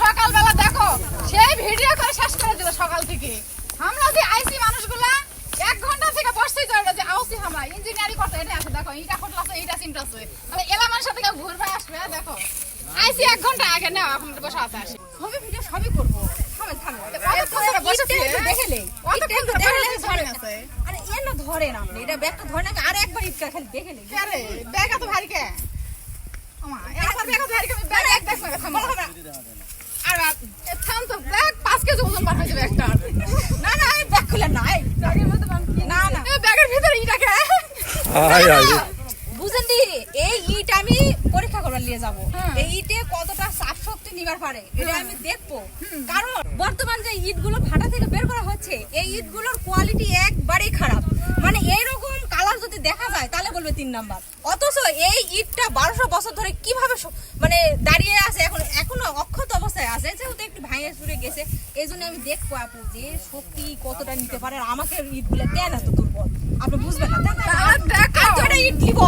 সকালবেলা দেখো সেই ভিডিও করে শেষ করে দিল সকাল থেকে। আমরা যে আইসি মানুষগুলা 1 ঘন্টা থেকে বসতেই তো যে আইসি আমরা ইঞ্জিনিয়ারিং করতে এটা আছে দেখো এইটা করতেছে এইটা চিন্তাছে তাহলে এলাকার সাথে কেউ ঘুরবে আসবে দেখো আইসি 1 ঘন্টা আগে না এখন বসে আছে আসে সবই ভিডিও সবই করব থামেন থামেন দেখেলে অত কিন্তু দেখেলে ধরে আছে আরে এ না ধরে না আপনি এটা ব্যাগটা ধরে না আর একবার ইটকা খালি দেখেলে আরে ব্যাগ এত ভারী কে আমা একবার ব্যাগ এত ভারী কে ব্যাগ দেখ না থাম আর থাম তো ব্যাগ 5 কেজি ওজন বার হয়ে যাবে একটা না না এই ব্যাগ খুলে না এই ব্যাগের মধ্যে না না এই ব্যাগের ভিতরে ইটা কে আয় আয় বুঝেন দি এই ইট আমি পরীক্ষা করবার নিয়ে যাব এই ইটে কতটা চাপ শক্তি নিবার পারে এটা আমি দেখবো কারণ বর্তমান যে ইটগুলো ভাটা থেকে বের করা হচ্ছে এই ইটগুলোর কোয়ালিটি একবারেই খারাপ মানে এইরকম কালার যদি দেখা যায় তাহলে বলবে 3 নাম্বার অথচ এই ইটটা 1200 বছর ধরে কিভাবে মানে দাঁড়িয়ে আছে এখনো অক্ষত অবস্থায় আছে যেহেতু একটু ভাঙে চুরে গেছে এই জন্য আমি দেখবো আপু যে শক্তি কতটা নিতে পারে আর আমাকে ইটগুলো কেন এত দুর্বল আপনি বুঝবেন না ইট দিব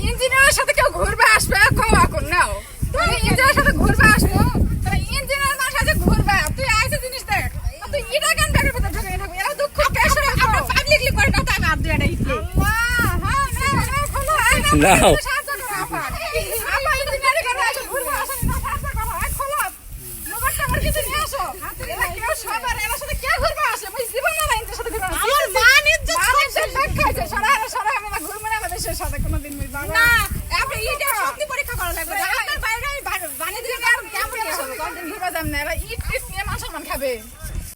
ইঞ্জিনিয়ারের সাথে কেউ ঘুরবে আসবে কও এখন নাও তুমি ইঞ্জিনিয়ারের সাথে ঘুরবে আসবো তাহলে ইঞ্জিনিয়ার মার সাথে ঘুরবে তুই আইছে জিনিস দেখ তুই ইটা গান ব্যাগের ভিতর ঢুকে থাকবি এরা দুঃখ কেসে আপনি পাবলিকলি করে না তাই আর দুইটা ইট আল্লাহ হ্যাঁ না নাও সাথে